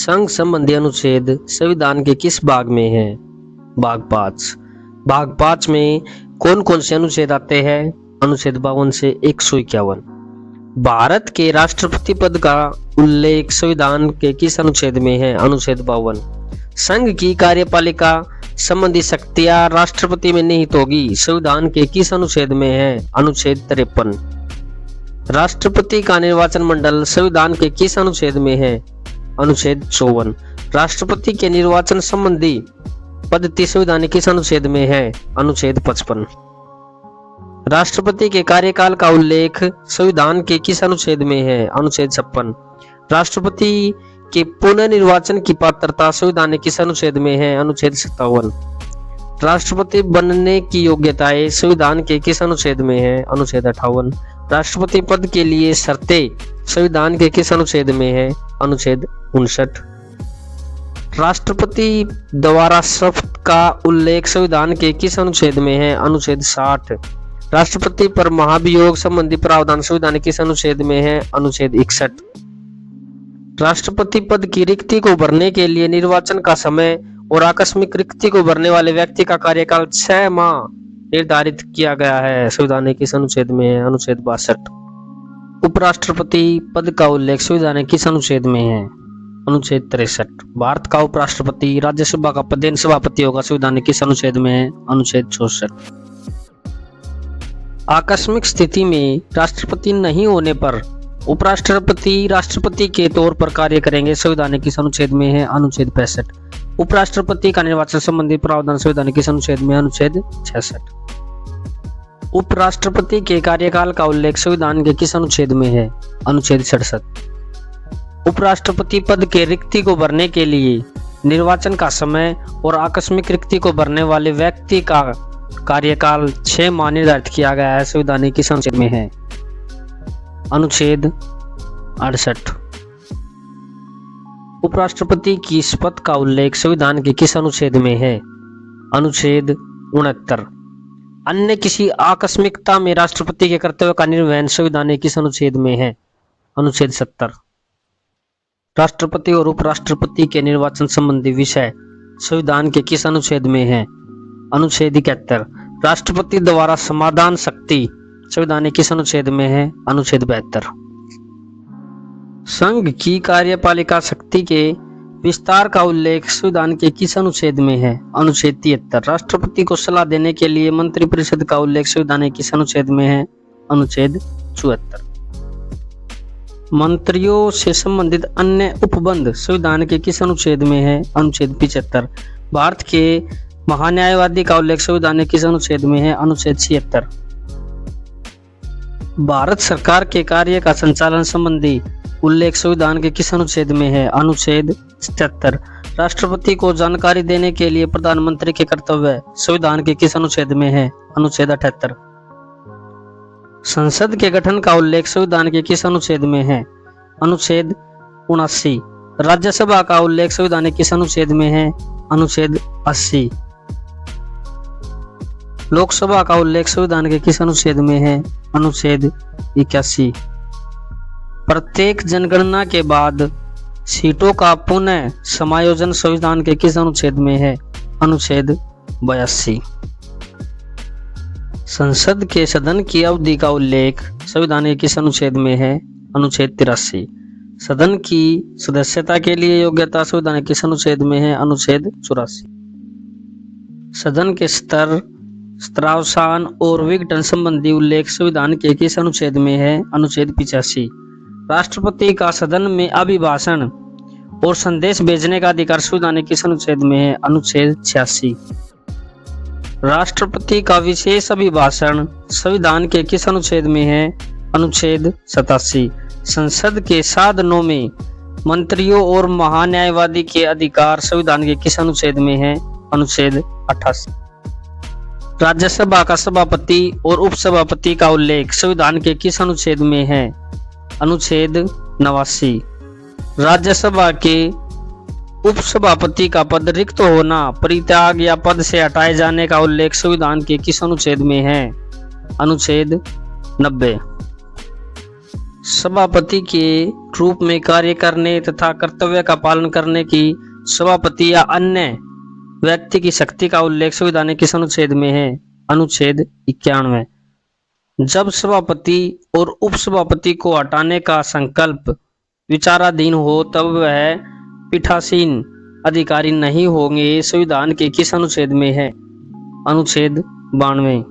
संघ संबंधी अनुच्छेद संविधान के किस भाग में है? भाग 5। भाग 5 में कौन कौन से अनुच्छेद आते हैं? अनुच्छेद 52 से 151। भारत के राष्ट्रपति पद का उल्लेख संविधान के किस अनुच्छेद में है? अनुच्छेद 52। संघ की कार्यपालिका संबंधी शक्तियां राष्ट्रपति में निहित होगी संविधान के किस अनुच्छेद में है? अनुच्छेद 53। राष्ट्रपति का निर्वाचन मंडल संविधान के किस अनुच्छेद में है? अनुच्छेद 54। राष्ट्रपति के निर्वाचन संबंधी पद्धति संविधान के किस अनुच्छेद में है? अनुच्छेद 55। राष्ट्रपति के कार्यकाल का उल्लेख संविधान के किस अनुच्छेद में है? अनुच्छेद 56। राष्ट्रपति के पुनर्निर्वाचन की पात्रता संविधान के किस अनुच्छेद में है? अनुच्छेद 57। राष्ट्रपति बनने की योग्यताएं संविधान के किस अनुच्छेद में है? अनुच्छेद 58। राष्ट्रपति पद के लिए शर्तें संविधान के किस अनुच्छेद में है? अनुच्छेद 59। राष्ट्रपति द्वारा शपथ का उल्लेख संविधान के किस अनुच्छेद में है? अनुच्छेद 60। राष्ट्रपति पर महाभियोग संबंधी प्रावधान संविधान के किस अनुच्छेद में है? अनुच्छेद 61। राष्ट्रपति पद की रिक्ति को भरने के लिए निर्वाचन का समय और आकस्मिक रिक्ति को भरने वाले व्यक्ति का कार्यकाल 6 माह निर्धारित किया गया है संविधान के किस अनुच्छेद में है? अनुच्छेद 62। उपराष्ट्रपति पद का उल्लेख संविधान के किस अनुच्छेद में है? अनुच्छेद 63। भारत का उपराष्ट्रपति राज्यसभा का पदेन सभापति होगा संविधान के किस अनुच्छेद में है? अनुच्छेद 64। आकस्मिक स्थिति में राष्ट्रपति नहीं होने पर उपराष्ट्रपति राष्ट्रपति के तौर पर कार्य करेंगे संविधान के किस अनुच्छेद में है? अनुच्छेद 65। उपराष्ट्रपति का निर्वाचन संबंधी प्रावधान संविधान के किस अनुच्छेद में? अनुच्छेद 66। उपराष्ट्रपति के कार्यकाल का उल्लेख संविधान के किस अनुच्छेद में है? अनुच्छेद 67। उपराष्ट्रपति पद के रिक्ति को भरने के लिए निर्वाचन का समय और आकस्मिक रिक्ति को भरने वाले व्यक्ति का कार्यकाल 6 माह निर्धारित किया गया है संविधान के किस अनुच्छेद में है? अनुच्छेद 68। उपराष्ट्रपति की शपथ का उल्लेख संविधान के किस अनुच्छेद में है? अनुच्छेद 69। अन्य किसी आकस्मिकता में राष्ट्रपति के कर्तव्य का निर्वहन संविधान के किस अनुच्छेद में है? अनुच्छेद 70। राष्ट्रपति और उपराष्ट्रपति के निर्वाचन संबंधी विषय संविधान के किस अनुच्छेद में है? अनुच्छेद 71। राष्ट्रपति द्वारा समाधान शक्ति संविधान के किस अनुच्छेद में है? अनुच्छेद 72। संघ की कार्यपालिका शक्ति के विस्तार का उल्लेख संविधान के किस अनुच्छेद में है? अनुच्छेद 73। राष्ट्रपति को सलाह देने के लिए मंत्रिपरिषद का उल्लेख संविधान के किस अनुच्छेद में है? अनुच्छेद 74। मंत्रियों से संबंधित अन्य उपबंध संविधान के किस अनुच्छेद में है? अनुच्छेद 75। भारत के महान्यायवादी का उल्लेख संविधान के किस अनुच्छेद में है? अनुच्छेद 76। भारत सरकार के कार्य का संचालन संबंधी उल्लेख संविधान के किस अनुच्छेद में है? अनुच्छेद 77। राष्ट्रपति को जानकारी देने के लिए प्रधानमंत्री के कर्तव्य संविधान के किस अनुच्छेद में है? अनुच्छेद 78। संसद के गठन का उल्लेख संविधान के किस अनुच्छेद में है? अनुच्छेद 79। राज्यसभा का उल्लेख संविधान के किस अनुच्छेद में है? अनुच्छेद 80। लोकसभा का उल्लेख संविधान के किस अनुच्छेद में है? अनुच्छेद 81। प्रत्येक जनगणना के बाद सीटों का पुनः समायोजन संविधान के किस अनुच्छेद में है? अनुच्छेद 82। संसद के सदन की अवधि का उल्लेख संविधान के किस अनुच्छेद में है? अनुच्छेद 83। सदन की सदस्यता के लिए योग्यता संविधान के किस अनुच्छेद में है? अनुच्छेद 84। सदन के स्तरावसान और विघटन संबंधी उल्लेख संविधान के किस अनुच्छेद में है? अनुच्छेद 85। राष्ट्रपति का सदन में अभिभाषण और संदेश भेजने का अधिकार संविधान के किस अनुच्छेद में है? अनुच्छेद 86। राष्ट्रपति का विशेष अभिभाषण संविधान के किस अनुच्छेद में है? अनुच्छेद 87। संसद के साधनों में मंत्रियों और महान्यायवादी के अधिकार संविधान के किस अनुच्छेद में है? अनुच्छेद 88। राज्यसभा का सभापति और उपसभापति का उल्लेख संविधान के किस अनुच्छेद में है? अनुच्छेद 89। राज्यसभा के उपसभापति का पद रिक्त होना, परित्याग या पद से हटाए जाने का उल्लेख संविधान के किस अनुच्छेद में है? अनुच्छेद 90। सभापति के रूप में कार्य करने तथा कर्तव्य का पालन करने की सभापति या अन्य व्यक्ति की शक्ति का उल्लेख संविधान के किस अनुच्छेद में है? अनुच्छेद 91। जब सभापति और उपसभापति को हटाने का संकल्प विचाराधीन हो तब वह पीठासीन अधिकारी नहीं होंगे, संविधान के किस अनुच्छेद में है? अनुच्छेद 92।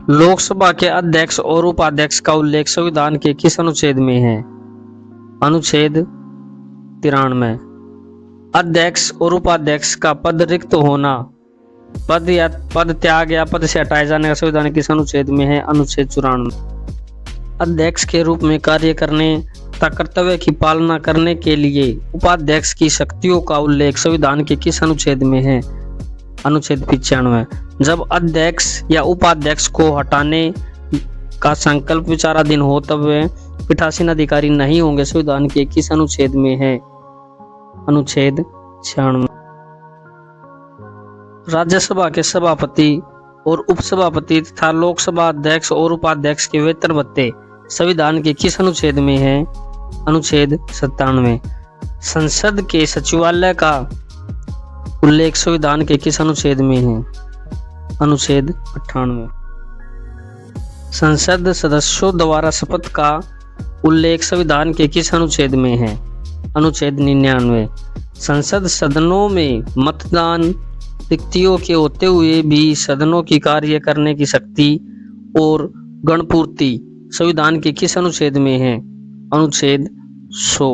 लोकसभा के अध्यक्ष और उपाध्यक्ष का उल्लेख संविधान के किस अनुच्छेद में है? अनुच्छेद 93। अध्यक्ष और उपाध्यक्ष का पद रिक्त होना, पद त्याग या पद से हटाए जाने का संविधान के किस अनुच्छेद में है? अनुच्छेद 94। अध्यक्ष के रूप में कार्य करने तथा कर्तव्य की पालना करने के लिए उपाध्यक्ष की शक्तियों का उल्लेख संविधान के किस अनुच्छेद में है? अनुच्छेद 95। जब अध्यक्ष या उपाध्यक्ष को हटाने का संकल्प विचाराधीन हो तब वे पीठासीन अधिकारी नहीं होंगे, संविधान के किस अनुच्छेद में है? अनुच्छेद 96। राज्यसभा के सभापति और उपसभापति तथा लोकसभा अध्यक्ष और उपाध्यक्ष के वेतन भत्ते संविधान के किस अनुच्छेद में है? अनुच्छेद 97। संसद के सचिवालय का उल्लेख संविधान के किस अनुच्छेद में है? अनुच्छेद 98। संसद सदस्यों द्वारा शपथ का उल्लेख संविधान के किस अनुच्छेद में है? अनुच्छेद 99। संसद सदनों में मतदान रिक्तियों के होते हुए भी सदनों की कार्य करने की शक्ति और गणपूर्ति संविधान के किस अनुच्छेद में है? अनुच्छेद 100।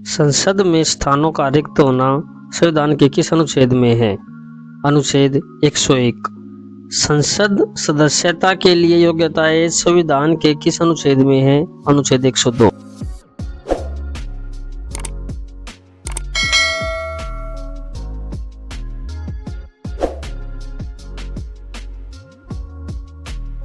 संसद में स्थानों का रिक्त होना संविधान के किस अनुच्छेद में है? अनुच्छेद 101। संसद सदस्यता के लिए योग्यताएं संविधान के किस अनुच्छेद में है? अनुच्छेद 102।